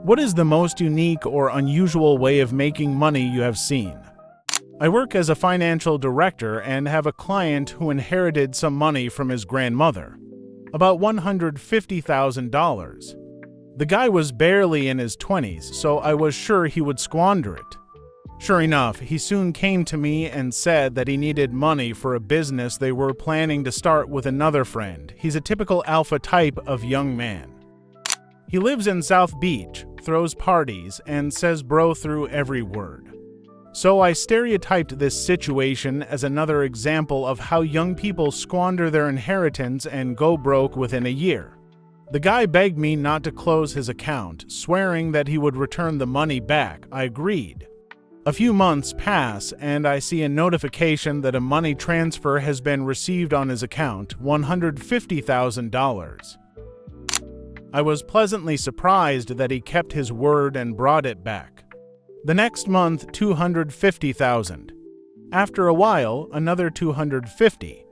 What is the most unique or unusual way of making money you have seen? I work as a financial director and have a client who inherited some money from his grandmother, about $150,000. The guy was barely in his 20s, so I was sure he would squander it. Sure enough, he soon came to me and said that he needed money for a business they were planning to start with another friend. He's a typical alpha type of young man. He lives in South Beach, throws parties, and says bro through every word. So I stereotyped this situation as another example of how young people squander their inheritance and go broke within a year. The guy begged me not to close his account, swearing that he would return the money back. I agreed. A few months pass, and I see a notification that a money transfer has been received on his account, $150,000. I was pleasantly surprised that he kept his word and brought it back. The next month, $250,000. After a while, another $250,000.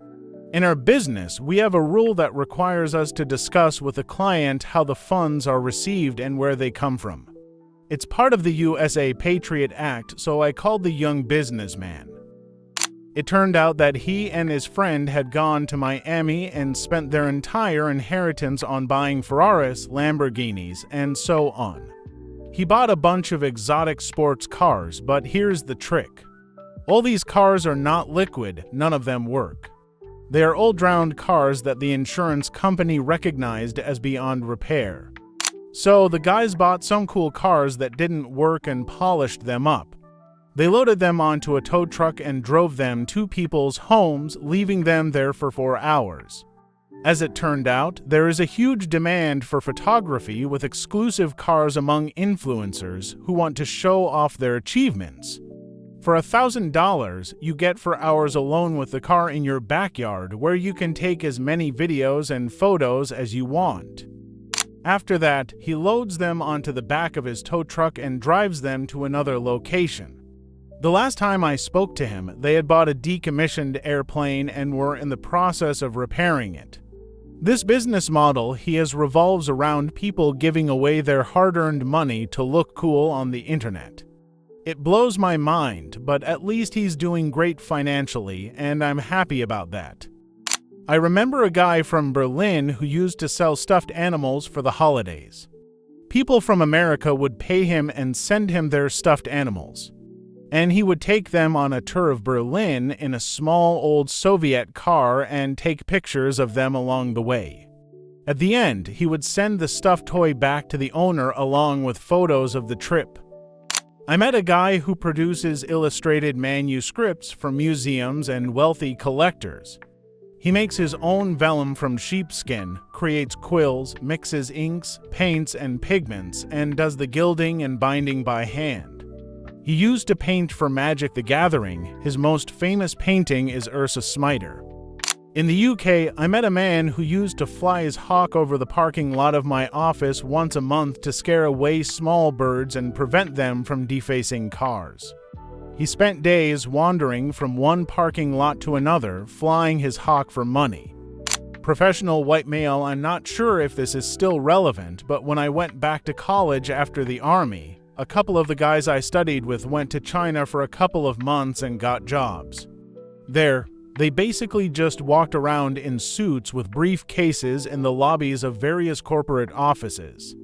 In our business, we have a rule that requires us to discuss with the client how the funds are received and where they come from. It's part of the USA Patriot Act, so I called the young businessman. It turned out that he and his friend had gone to Miami and spent their entire inheritance on buying Ferraris, Lamborghinis, and so on. He bought a bunch of exotic sports cars, but here's the trick. All these cars are not liquid, none of them work. They are old-drowned cars that the insurance company recognized as beyond repair. So the guys bought some cool cars that didn't work and polished them up. They loaded them onto a tow truck and drove them to people's homes, leaving them there for 4 hours. As it turned out, there is a huge demand for photography with exclusive cars among influencers who want to show off their achievements. For $1,000, you get 4 hours alone with the car in your backyard, where you can take as many videos and photos as you want. After that, he loads them onto the back of his tow truck and drives them to another location. The last time I spoke to him, they had bought a decommissioned airplane and were in the process of repairing it. This business model he has revolves around people giving away their hard-earned money to look cool on the internet. It blows my mind, but at least he's doing great financially, and I'm happy about that. I remember a guy from Berlin who used to sell stuffed animals for the holidays. People from America would pay him and send him their stuffed animals, and he would take them on a tour of Berlin in a small old Soviet car and take pictures of them along the way. At the end, he would send the stuffed toy back to the owner along with photos of the trip. I met a guy who produces illustrated manuscripts for museums and wealthy collectors. He makes his own vellum from sheepskin, creates quills, mixes inks, paints, and pigments, and does the gilding and binding by hand. He used to paint for Magic the Gathering. His most famous painting is Ursa Smiter. In the UK, I met a man who used to fly his hawk over the parking lot of my office once a month to scare away small birds and prevent them from defacing cars. He spent days wandering from one parking lot to another, flying his hawk for money. Professional white male, I'm not sure if this is still relevant, but when I went back to college after the army, a couple of the guys I studied with went to China for a couple of months and got jobs. There, they basically just walked around in suits with briefcases in the lobbies of various corporate offices.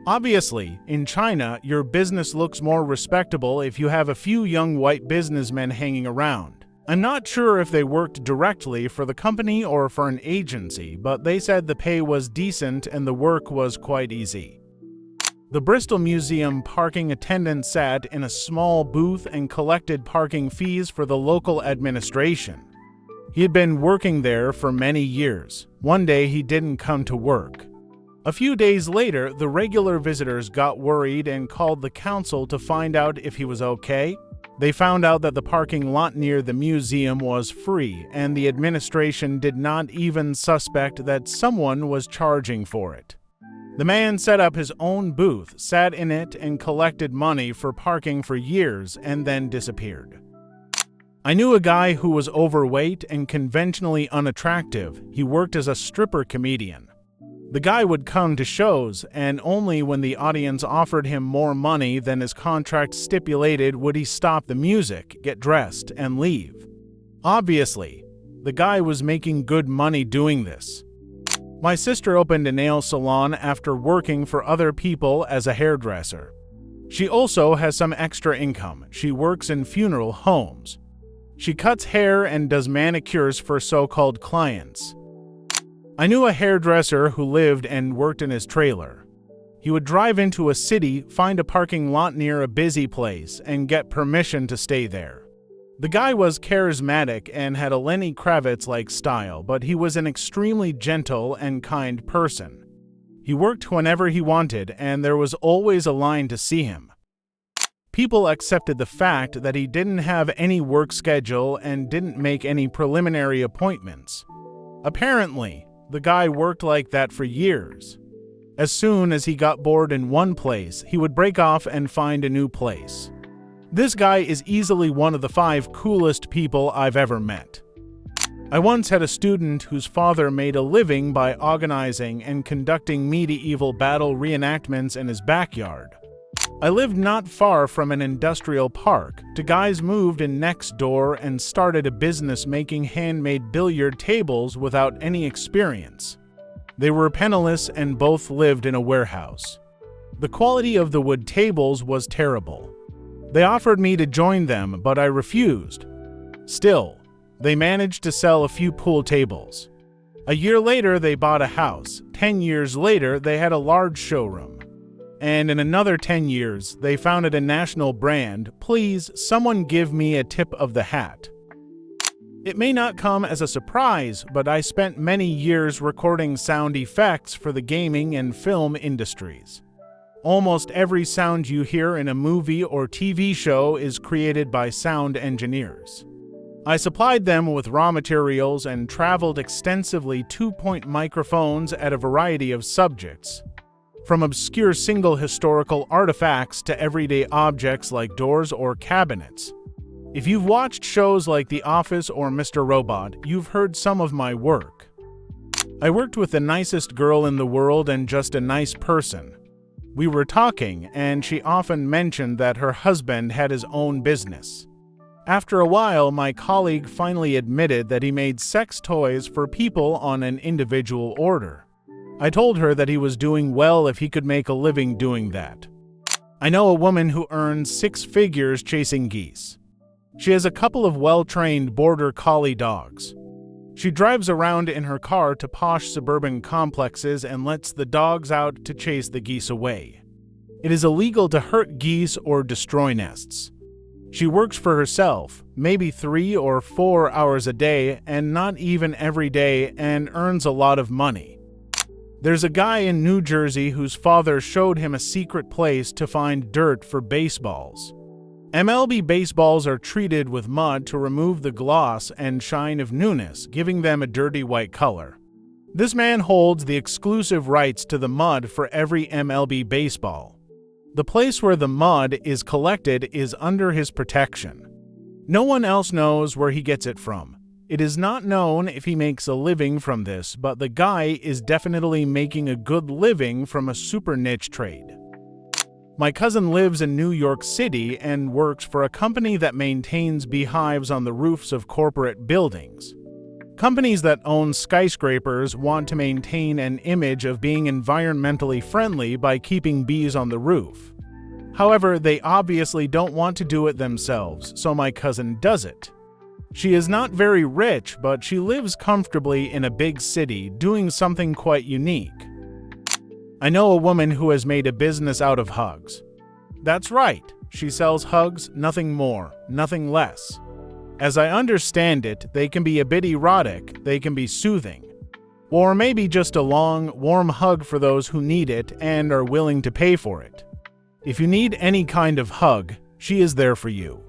Obviously, in China, your business looks more respectable if you have a few young white businessmen hanging around. I'm not sure if they worked directly for the company or for an agency, but they said the pay was decent and the work was quite easy. The Bristol Museum parking attendant sat in a small booth and collected parking fees for the local administration. He had been working there for many years. One day he didn't come to work. A few days later, the regular visitors got worried and called the council to find out if he was okay. They found out that the parking lot near the museum was free, and the administration did not even suspect that someone was charging for it. The man set up his own booth, sat in it, and collected money for parking for years, and then disappeared. I knew a guy who was overweight and conventionally unattractive. He worked as a stripper comedian. The guy would come to shows, and only when the audience offered him more money than his contract stipulated would he stop the music, get dressed, and leave. Obviously, the guy was making good money doing this. My sister opened a nail salon after working for other people as a hairdresser. She also has some extra income. She works in funeral homes. She cuts hair and does manicures for so-called clients. I knew a hairdresser who lived and worked in his trailer. He would drive into a city, find a parking lot near a busy place, and get permission to stay there. The guy was charismatic and had a Lenny Kravitz-like style, but he was an extremely gentle and kind person. He worked whenever he wanted, and there was always a line to see him. People accepted the fact that he didn't have any work schedule and didn't make any preliminary appointments. Apparently, the guy worked like that for years. As soon as he got bored in one place, he would break off and find a new place. This guy is easily one of the 5 coolest people I've ever met. I once had a student whose father made a living by organizing and conducting medieval battle reenactments in his backyard. I lived not far from an industrial park. The guys moved in next door and started a business making handmade billiard tables without any experience. They were penniless and both lived in a warehouse. The quality of the wood tables was terrible. They offered me to join them, but I refused. Still, they managed to sell a few pool tables. A year later, they bought a house. 10 years later, they had a large showroom. And in another 10 years, they founded a national brand. Please, someone give me a tip of the hat. It may not come as a surprise, but I spent many years recording sound effects for the gaming and film industries. Almost every sound you hear in a movie or TV show is created by sound engineers. I supplied them with raw materials and traveled extensively 2-point microphones at a variety of subjects, from obscure single historical artifacts to everyday objects like doors or cabinets. If you've watched shows like The Office or Mr. Robot, you've heard some of my work. I worked with the nicest girl in the world and just a nice person. We were talking, and she often mentioned that her husband had his own business. After a while, my colleague finally admitted that he made sex toys for people on an individual order. I told her that he was doing well if he could make a living doing that. I know a woman who earns 6 figures chasing geese. She has a couple of well-trained border collie dogs. She drives around in her car to posh suburban complexes and lets the dogs out to chase the geese away. It is illegal to hurt geese or destroy nests. She works for herself, maybe 3 or 4 hours a day, and not even every day, and earns a lot of money. There's a guy in New Jersey whose father showed him a secret place to find dirt for baseballs. MLB baseballs are treated with mud to remove the gloss and shine of newness, giving them a dirty white color. This man holds the exclusive rights to the mud for every MLB baseball. The place where the mud is collected is under his protection. No one else knows where he gets it from. It is not known if he makes a living from this, but the guy is definitely making a good living from a super niche trade. My cousin lives in New York City and works for a company that maintains beehives on the roofs of corporate buildings. Companies that own skyscrapers want to maintain an image of being environmentally friendly by keeping bees on the roof. However, they obviously don't want to do it themselves, so my cousin does it. She is not very rich, but she lives comfortably in a big city, doing something quite unique. I know a woman who has made a business out of hugs. That's right, she sells hugs, nothing more, nothing less. As I understand it, they can be a bit erotic, they can be soothing. Or maybe just a long, warm hug for those who need it and are willing to pay for it. If you need any kind of hug, she is there for you.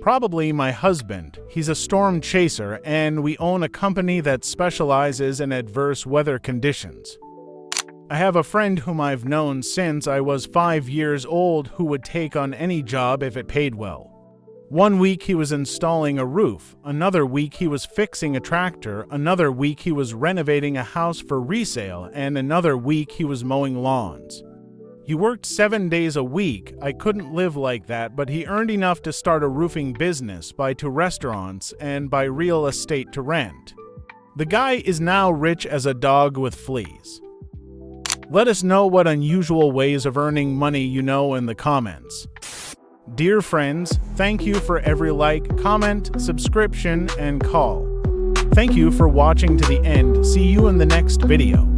Probably my husband. He's a storm chaser, and we own a company that specializes in adverse weather conditions. I have a friend whom I've known since I was 5 years old who would take on any job if it paid well. One week he was installing a roof, another week he was fixing a tractor, another week he was renovating a house for resale, and another week he was mowing lawns. He worked 7 days a week. I couldn't live like that, but he earned enough to start a roofing business, buy 2 restaurants, and buy real estate to rent. The guy is now rich as a dog with fleas. Let us know what unusual ways of earning money you know in the comments. Dear friends, thank you for every like, comment, subscription, and call. Thank you for watching to the end. See you in the next video.